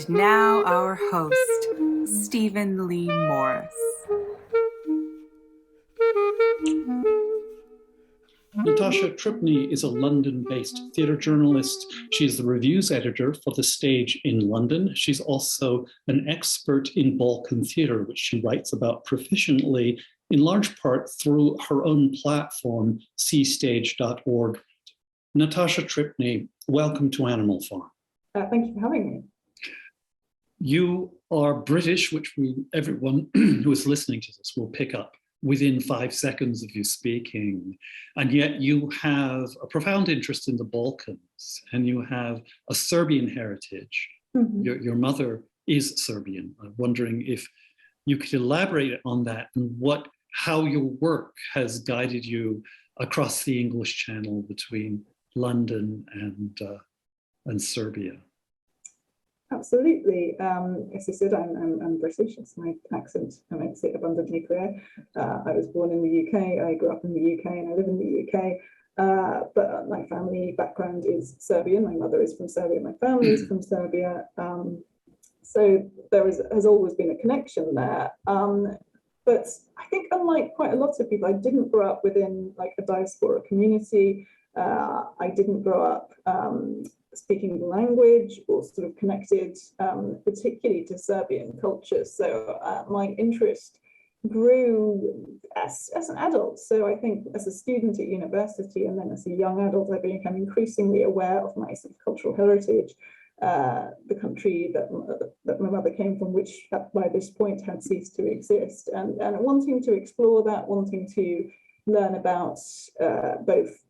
And now our host, Stephen Lee Morris. Natasha Tripney is a London-based theatre journalist. She's the reviews editor for The Stage in London. She's also an expert in Balkan theatre, which she writes about proficiently, in large part through her own platform, cstage.org. Natasha Tripney, welcome to Animal Farm. Thank you for having me. You are British, which everyone who is listening to this will pick up within 5 seconds of you speaking, and yet you have a profound interest in the Balkans, and you have a Serbian heritage. Mm-hmm. Your mother is Serbian. I'm wondering if you could elaborate on that and how your work has guided you across the English Channel between London and Serbia. Absolutely. As I said, I'm British. It's my accent. I makes it abundantly clear. I was born in the UK. I grew up in the UK, and I live in the UK. But my family background is Serbian. My mother is from Serbia. My family is from Serbia. So there has always been a connection there. But I think, unlike quite a lot of people, I didn't grow up within like a diaspora community. I didn't grow up speaking the language or sort of connected particularly to Serbian culture. So my interest grew as an adult. So I think as a student at university and then as a young adult, I became increasingly aware of my sort of cultural heritage, the country that my mother came from, which by this point had ceased to exist, and wanting to explore that, wanting to learn about both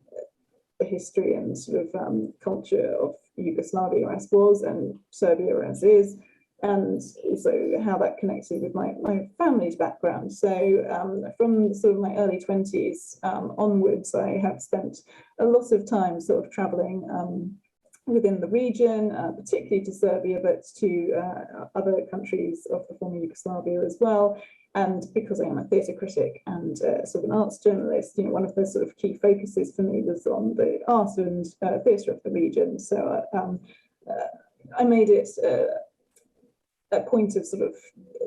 the history and sort of culture of Yugoslavia as was and Serbia as is, and also how that connected with my family's background. So from sort of my early 20s onwards, I have spent a lot of time sort of traveling within the region, particularly to Serbia, but to other countries of the former Yugoslavia as well. And because I am a theatre critic and sort of an arts journalist, one of the sort of key focuses for me was on the art and theatre of the region. So I made it a point of sort of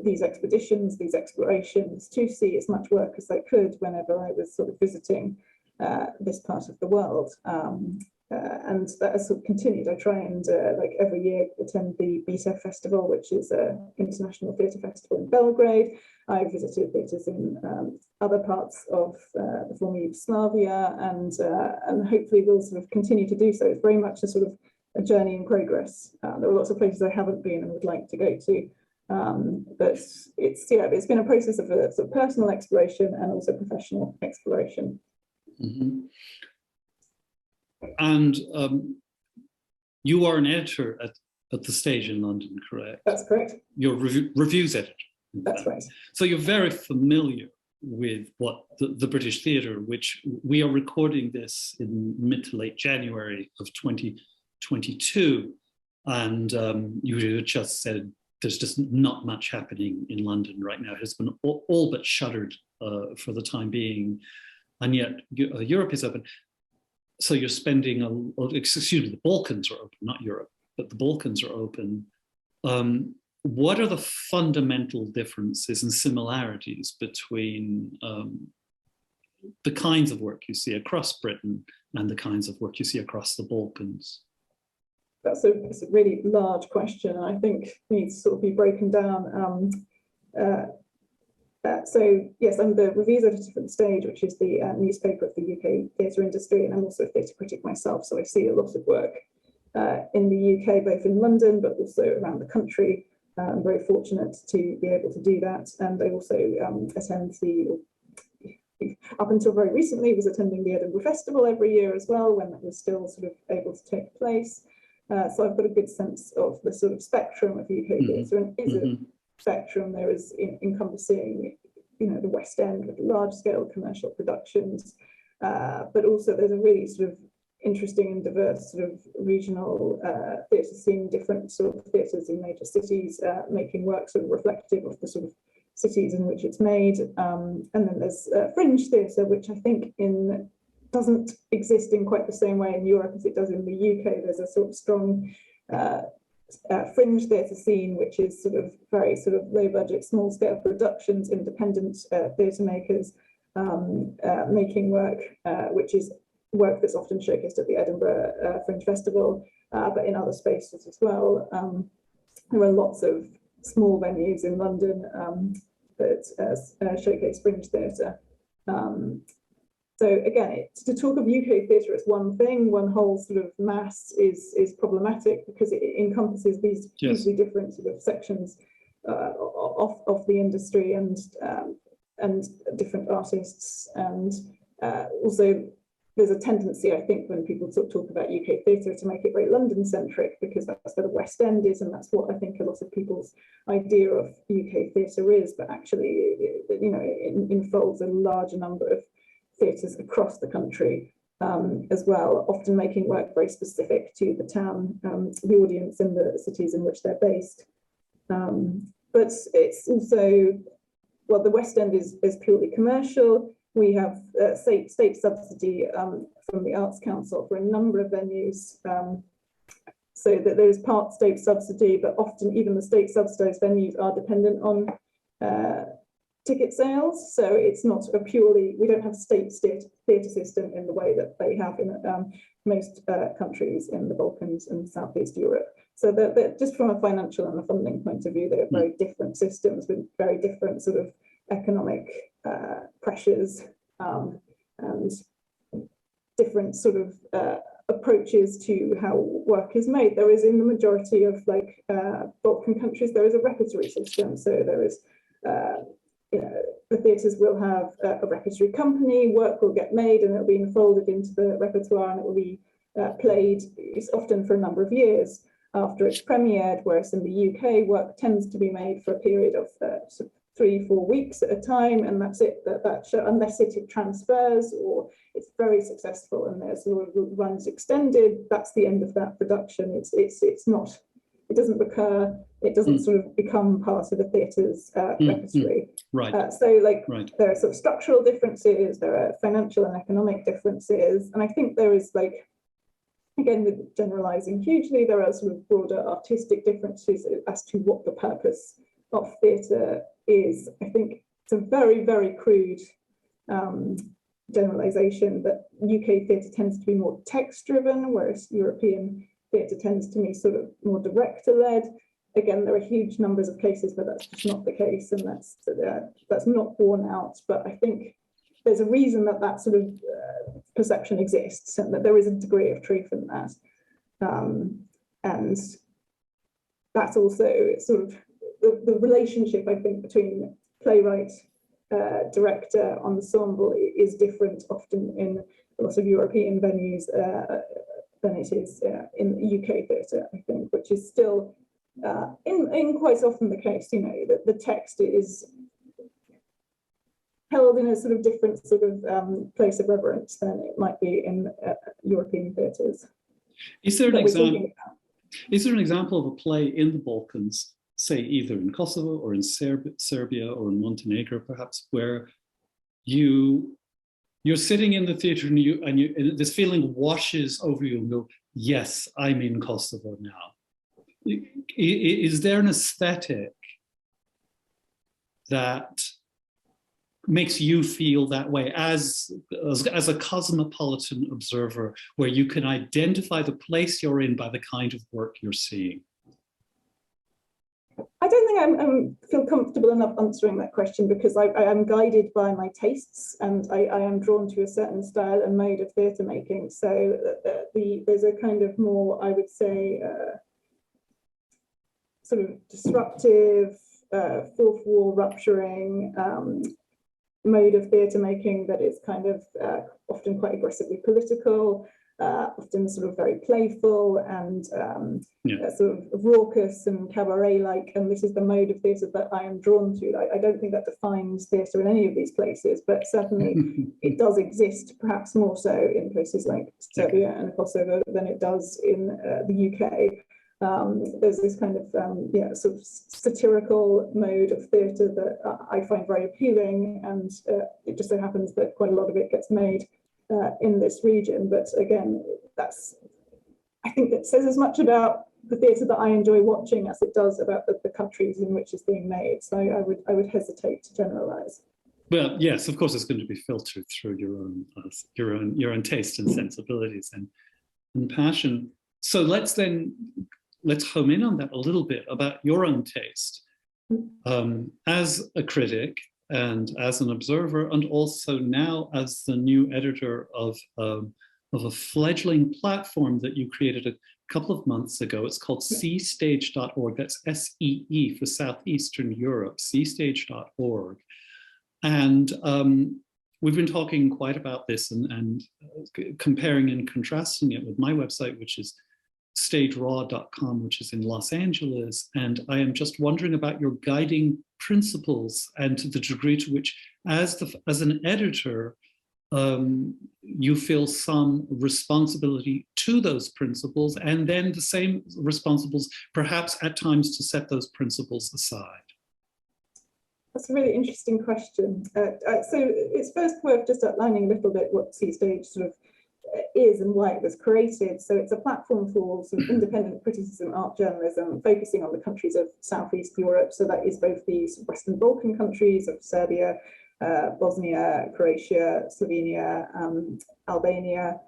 these expeditions, these explorations, to see as much work as I could whenever I was sort of visiting this part of the world. And that has sort of continued. I try and like every year attend the BETEF Festival, which is an international theatre festival in Belgrade. I visited theatres in other parts of the former Yugoslavia, and hopefully will sort of continue to do so. It's very much a sort of a journey in progress. There are lots of places I haven't been and would like to go to, but it's been a process of a sort of personal exploration and also professional exploration. Mm-hmm. And you are an editor at The Stage in London, correct? That's correct. You're reviews editor. That's right. So you're very familiar with what the British theatre, which we are recording this in mid to late January of 2022. And you just said there's just not much happening in London right now. It has been all but shuttered for the time being. And yet Europe is open. So you're spending, the Balkans are open, not Europe, but the Balkans are open. What are the fundamental differences and similarities between the kinds of work you see across Britain and the kinds of work you see across the Balkans? It's a really large question, and I think needs to sort of be broken down. So yes, I'm the reviews editor for The Stage, which is the newspaper of the UK theatre industry, and I'm also a theatre critic myself, so I see a lot of work in the UK, both in London, but also around the country. I'm very fortunate to be able to do that, and I also up until very recently, was attending the Edinburgh Festival every year as well, when that was still sort of able to take place. So I've got a good sense of the sort of spectrum of UK theatre, and is a spectrum. There is encompassing, the West End with large-scale commercial productions, but also there's a really sort of interesting and diverse sort of regional theatre scene, different sort of theatres in major cities, making work sort of reflective of the sort of cities in which it's made. And then there's fringe theatre, which I think doesn't exist in quite the same way in Europe as it does in the UK. There's a sort of strong fringe theatre scene, which is sort of very sort of low budget, small scale productions, independent theatre makers making work, which is work that's often showcased at the Edinburgh Fringe Festival, but in other spaces as well. There are lots of small venues in London that showcase fringe theatre. So again, to talk of UK theatre as one thing, one whole sort of mass is problematic because it encompasses these hugely different sort of sections of the industry and different artists, and also there's a tendency, I think, when people talk about UK theatre to make it very London-centric because that's where the West End is, and that's what I think a lot of people's idea of UK theatre is. But actually, you know, it enfolds a large number of theatres across the country as well, often making work very specific to the town, the audience in the cities in which they're based. But it's also, well, the West End is purely commercial. We have state subsidy from the Arts Council for a number of venues, so that there's part state subsidy, but often even the state subsidised venues are dependent on ticket sales. So it's not a purely, we don't have state theatre system in the way that they have in most countries in the Balkans and Southeast Europe. So they're just from a financial and a funding point of view, they're very different systems with very different sort of economic pressures and different sort of approaches to how work is made. There is, in the majority of like Balkan countries, there is a repertory system. So there is, you know, the theatres will have a repertory company, work will get made and it'll be enfolded into the repertoire and it will be played, it's often for a number of years after it's premiered, whereas in the UK, work tends to be made for a period of 3-4 weeks at a time, and that's it. That show, unless it transfers or it's very successful and there's sort of runs extended, that's the end of that production. It's not. It doesn't recur. It doesn't sort of become part of the theatre's repertory. Right. So like there are sort of structural differences. There are financial and economic differences, and I think there is like, again, with generalizing hugely, there are sort of broader artistic differences as to what the purpose of theatre is. I think it's a very, very crude generalization that UK theatre tends to be more text-driven, whereas European theatre tends to be sort of more director-led. Again, there are huge numbers of cases where that's just not the case, and that's not borne out. But I think there's a reason that that sort of perception exists, and that there is a degree of truth in that. And that's also sort of the relationship, I think, between playwright, director, ensemble is different often in a lot of European venues than it is in UK theatre, I think, which is still in quite often the case, you know, that the text is held in a sort of different sort of place of reverence than it might be in European theatres. Is there an example of a play in the Balkans, say either in Kosovo or in Serbia or in Montenegro, perhaps, where you're sitting in the theatre and this feeling washes over you and go, yes, I'm in Kosovo now. Is there an aesthetic that makes you feel that way as a cosmopolitan observer, where you can identify the place you're in by the kind of work you're seeing? I don't think I feel comfortable enough answering that question, because I am guided by my tastes and I am drawn to a certain style and mode of theatre making. So there's a kind of more, I would say, sort of disruptive, fourth wall rupturing mode of theatre making that is kind of often quite aggressively political, often sort of very playful and sort of raucous and cabaret-like, and this is the mode of theatre that I am drawn to. I don't think that defines theatre in any of these places, but certainly it does exist, perhaps more so in places like Serbia and Kosovo than it does in the UK. There's this kind of sort of satirical mode of theatre that I find very appealing, and it just so happens that quite a lot of it gets made in this region. But again, I think that says as much about the theatre that I enjoy watching as it does about the countries in which it's being made. So I would hesitate to generalise. Well, yes, of course, it's going to be filtered through your own taste and sensibilities and passion. So let's home in on that a little bit about your own taste as a critic and as an observer, and also now as the new editor of a fledgling platform that you created a couple of months ago. It's called seestage.org. That's SEE for Southeastern Europe, seestage.org. And we've been talking quite about this and comparing and contrasting it with my website, which is stageraw.com, which is in Los Angeles. And I am just wondering about your guiding principles and to the degree to which, as an editor, you feel some responsibility to those principles, and then the same responsibles, perhaps at times, to set those principles aside. That's a really interesting question. So it's first worth just outlining a little bit what C-Stage sort of is and why it was created. So it's a platform for sort of independent criticism, art journalism, focusing on the countries of Southeast Europe. So that is both the Western Balkan countries of Serbia, Bosnia, Croatia, Slovenia, Albania,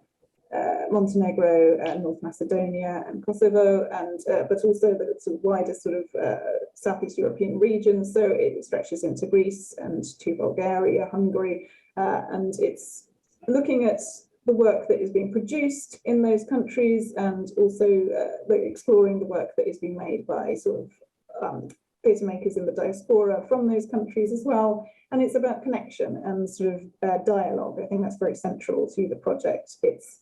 Montenegro, North Macedonia, and Kosovo, and but also the sort of wider sort of Southeast European region. So it stretches into Greece and to Bulgaria, Hungary, and it's looking at the work that is being produced in those countries, and also exploring the work that is being made by sort of theatre makers in the diaspora from those countries as well. And it's about connection and sort of dialogue. I think that's very central to the project. It's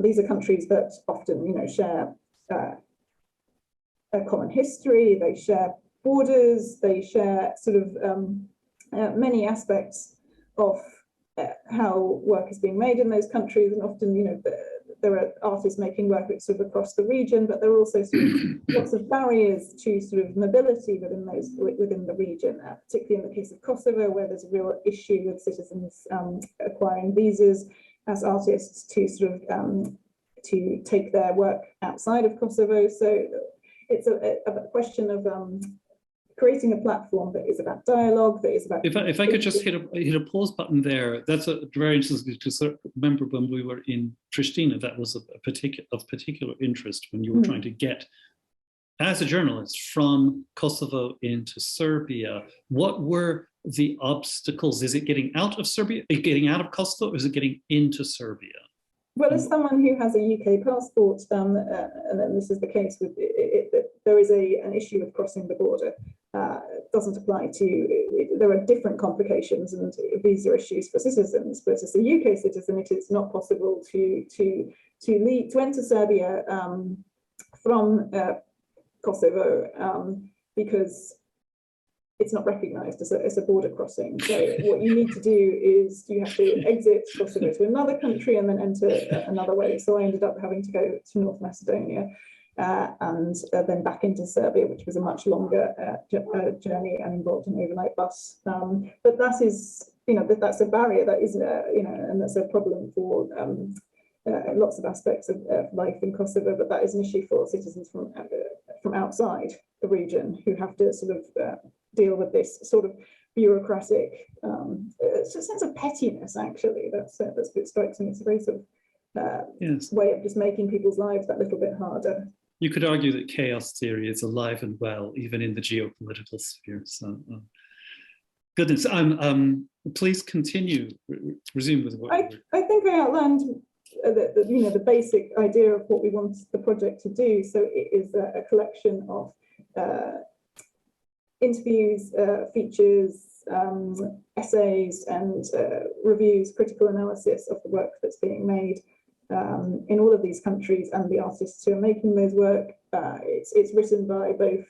these are countries that often, share a common history. They share borders. They share sort of many aspects of how work is being made in those countries. And often, there are artists making work sort of across the region, but there are also sort of lots of barriers to sort of mobility within the region, particularly in the case of Kosovo, where there's a real issue with citizens acquiring visas as artists to sort of to take their work outside of Kosovo. So it's a question of creating a platform that is about dialogue, that is about... If I could just hit a pause button there, that's very interesting, because I remember when we were in Pristina, that was of particular interest when you were trying to get, as a journalist, from Kosovo into Serbia. What were the obstacles? Is it getting out of Serbia, getting out of Kosovo, or is it getting into Serbia? Well, as someone who has a UK passport, and then this is the case with there is an issue of crossing the border. It doesn't apply to, there are different complications and visa issues for citizens, but as a UK citizen, it is not possible to enter Serbia from Kosovo because it's not recognised as a border crossing. So what you need to do is you have to exit Kosovo to another country and then enter another way. So I ended up having to go to North Macedonia and then back into Serbia, which was a much longer journey and involved an overnight bus. But that is, that's a barrier, that is, and that's a problem for lots of aspects of life in Kosovo. But that is an issue for citizens from outside the region who have to sort of deal with this sort of bureaucratic, it's a sense of pettiness, actually. That's what strikes me. It's a very sort of way of just making people's lives that little bit harder. You could argue that chaos theory is alive and well, even in the geopolitical sphere. So, goodness, please continue. Resume with what I think I outlined the basic idea of what we want the project to do. So it is a collection of interviews, features, essays, and reviews, critical analysis of the work that's being made in all of these countries and the artists who are making those work. It's written by both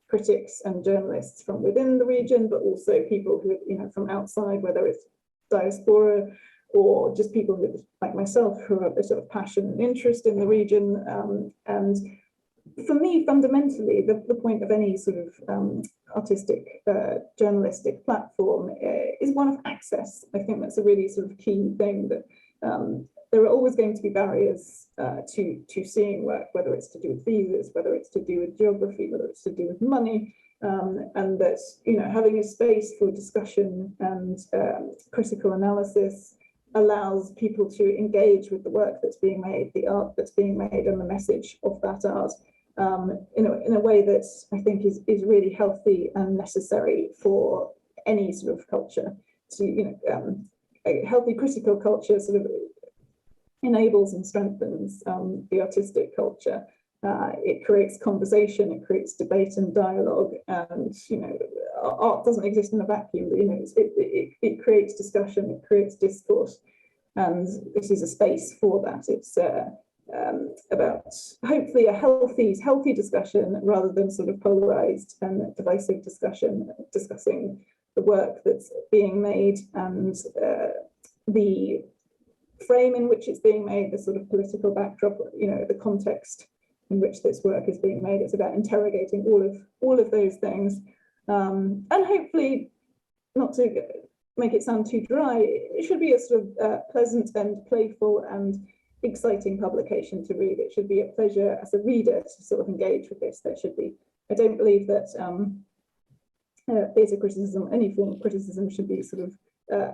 critics and journalists from within the region, but also people who, from outside, whether it's diaspora or just people who, like myself, who have a sort of passion and interest in the region. And for me, fundamentally, the point of any sort of artistic, journalistic platform is one of access. I think that's a really sort of key thing, that there are always going to be barriers to seeing work, whether it's to do with visas, whether it's to do with geography, whether it's to do with money, and that, you know, having a space for discussion and critical analysis allows people to engage with the work that's being made, the art that's being made, and the message of that art in a way that I think is really healthy and necessary for any sort of culture. To, you know, a healthy critical culture sort of enables and strengthens the artistic culture. It creates conversation, it creates debate and dialogue, and, you know, art doesn't exist in a vacuum. You know, it creates discussion, it creates discourse, and this is a space for that. It's about hopefully a healthy discussion rather than sort of polarized and divisive discussion, discussing the work that's being made and the frame in which it's being made, the sort of political backdrop, you know, the context in which this work is being made. It's about interrogating all of those things, and hopefully, not to make it sound too dry, it should be a sort of pleasant and playful and exciting publication to read. It should be a pleasure as a reader to sort of engage with this. There should be. I don't believe that theatre criticism, any form of criticism, should be sort of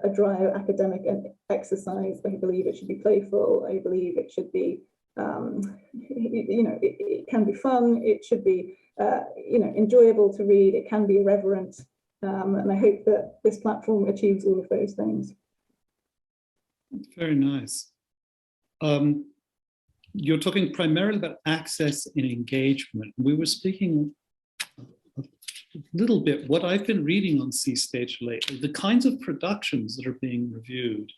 a dry academic exercise. I believe it should be playful. I believe it should be, you know, it can be fun. It should be, you know, enjoyable to read. It can be irreverent. And I hope that this platform achieves all of those things. Very nice. You're talking primarily about access and engagement. We were speaking a little bit, what I've been reading on C Stage lately, the kinds of productions that are being reviewed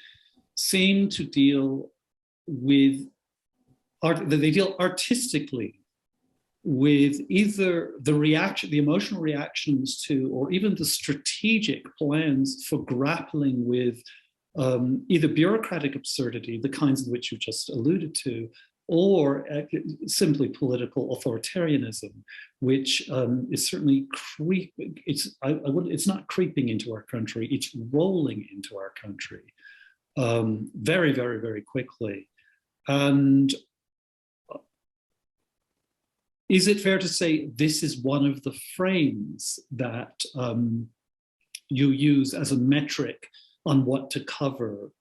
seem to deal with art, they deal artistically with either the emotional reactions to, or even the strategic plans for grappling with either bureaucratic absurdity, the kinds of which you just alluded to, or simply political authoritarianism, which is certainly creeping. It's not creeping into our country, it's rolling into our country very, very, very quickly. And is it fair to say this is one of the frames that you use as a metric on what to cover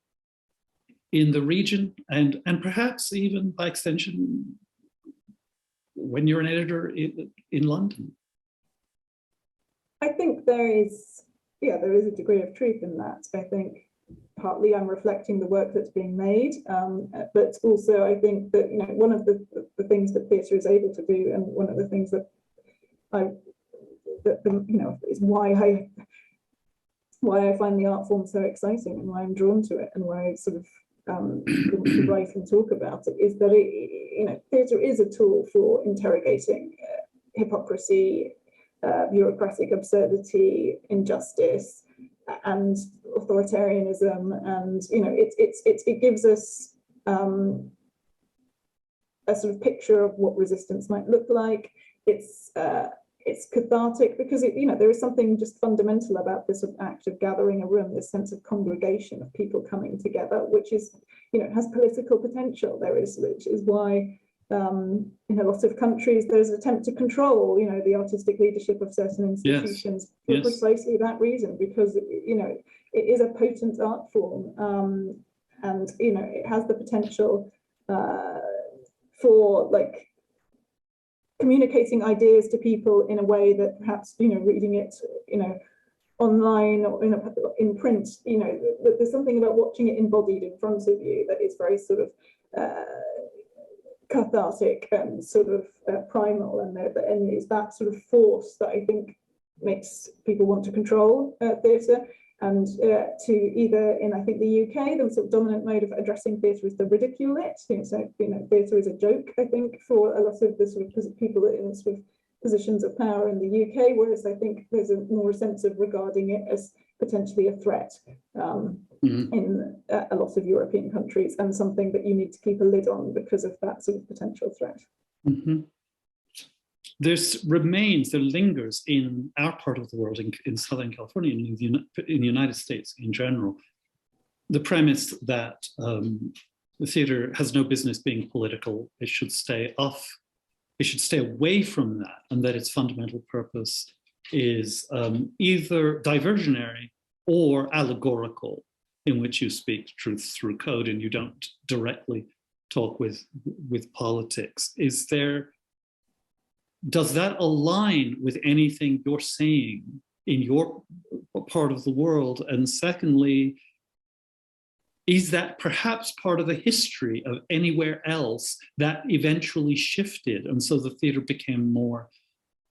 in the region, and perhaps even by extension when you're an editor in London? I think there is a degree of truth in that. I think partly I'm reflecting the work that's being made, but also I think that, you know, one of the things that theatre is able to do, and one of the things that you know, is why I find the art form so exciting and why I'm drawn to it and why I sort of to write and talk about it, is that you know, theatre is a tool for interrogating hypocrisy, bureaucratic absurdity, injustice, and authoritarianism, and, you know, it gives us a sort of picture of what resistance might look like. It's cathartic because you know, there is something just fundamental about this act of gathering a room, this sense of congregation of people coming together, which is, you know, has political potential. Which is why in a lot of countries there's an attempt to control, you know, the artistic leadership of certain institutions for precisely that reason, because, you know, it is a potent art form, and, you know, it has the potential for, like, communicating ideas to people in a way that perhaps, you know, reading it, you know, online or in print, you know, there's something about watching it embodied in front of you that is very sort of cathartic and sort of primal, and it's that sort of force that I think makes people want to control theatre. And to either, in, I think, the UK, the sort of dominant mode of addressing theatre is to ridicule it. So, you know, theatre is a joke, I think, for a lot of the sort of people in sort of positions of power in the UK, whereas I think there's a more sense of regarding it as potentially a threat in a lot of European countries, and something that you need to keep a lid on because of that sort of potential threat. There lingers in our part of the world, in Southern California, in the United States in general, the premise that the theatre has no business being political. It should stay away from that, and that its fundamental purpose is either diversionary or allegorical, in which you speak truth through code and you don't directly talk with politics. Does that align with anything you're saying in your part of the world? And secondly, is that perhaps part of the history of anywhere else that eventually shifted, and so the theatre became more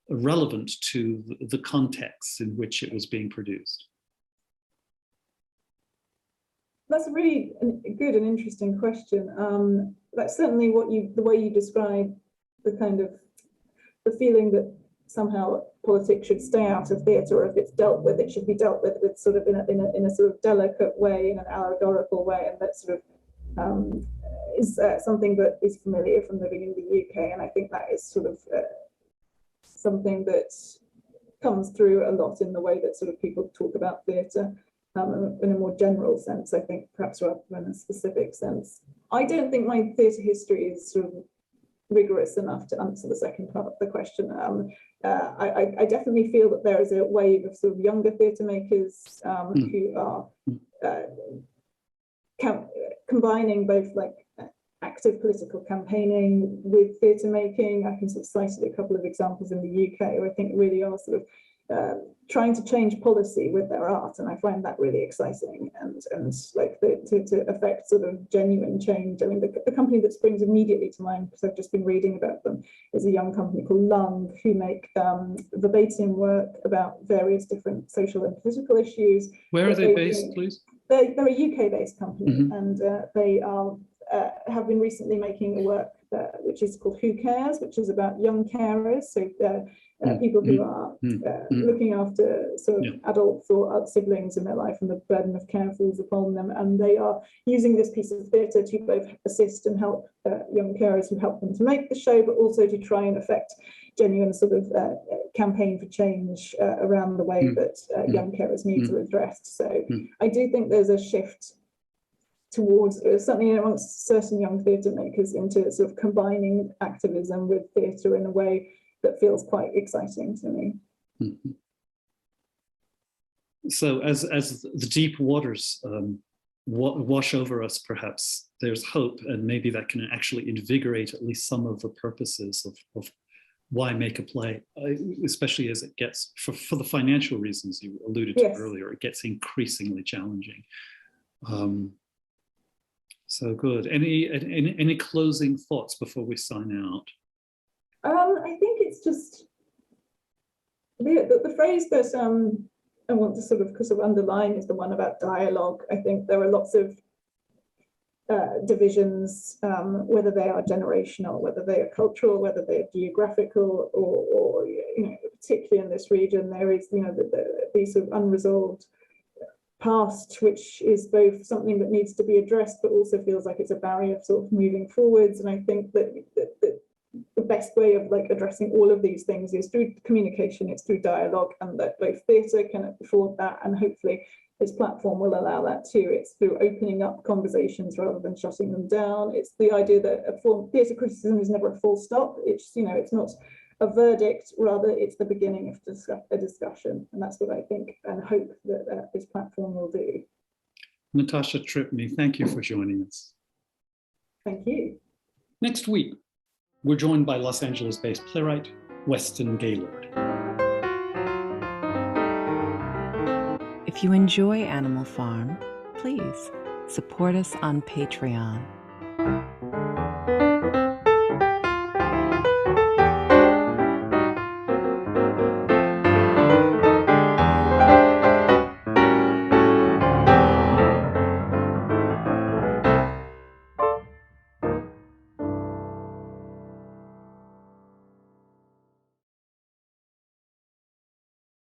relevant to the context in which it was being produced? That's a really good and interesting question. That's certainly the way you describe the kind of the feeling that somehow politics should stay out of theatre, or if it's dealt with, it should be dealt with sort of in a sort of delicate way, in an allegorical way, and that sort of is something that is familiar from living in the UK, and I think that is sort of something that comes through a lot in the way that sort of people talk about theatre in a more general sense, I think, perhaps rather than a specific sense. I don't think my theatre history is sort of rigorous enough to answer the second part of the question. I definitely feel that there is a wave of sort of younger theatre makers who are combining both like active political campaigning with theatre making. I can sort of cite a couple of examples in the UK who I think really are sort of trying to change policy with their art, and I find that really exciting and like to affect sort of genuine change. I mean, the company that springs immediately to mind, because I've just been reading about them, is a young company called Lung, who make verbatim work about various different social and political issues. Where are they based, please? They're a UK-based company, and they have been recently making a work which is called Who Cares, which is about young carers, so people who are looking after sort of adults or siblings in their life, and the burden of care falls upon them, and they are using this piece of theatre to both assist and help young carers who help them to make the show, but also to try and affect genuine sort of campaign for change around the way that young carers' needs are addressed. So I do think there's a shift towards something amongst certain young theatre makers into sort of combining activism with theatre in a way that feels quite exciting to me. So as the deep waters wash over us, perhaps there's hope, and maybe that can actually invigorate at least some of the purposes of why make a play, especially as it gets, for the financial reasons you alluded to earlier, it gets increasingly challenging. So good. Any closing thoughts before we sign out? I think it's just the phrase that I want to sort of underline is the one about dialogue. I think there are lots of divisions, whether they are generational, whether they are cultural, whether they are geographical, or you know, particularly in this region, there is, you know, these sort of unresolved past, which is both something that needs to be addressed, but also feels like it's a barrier of sort of moving forwards. And I think that the best way of like addressing all of these things is through communication, it's through dialogue, and that both theatre can afford that, and hopefully this platform will allow that too. It's through opening up conversations rather than shutting them down. It's the idea that theatre criticism is never a full stop. It's, you know, it's not a verdict, rather it's the beginning of a discussion, and that's what I think and hope that this platform will do. Natasha Tripney, thank you for joining us. Thank you. Next week, we're joined by Los Angeles-based playwright Weston Gaylord. If you enjoy Animal Farm, please support us on Patreon.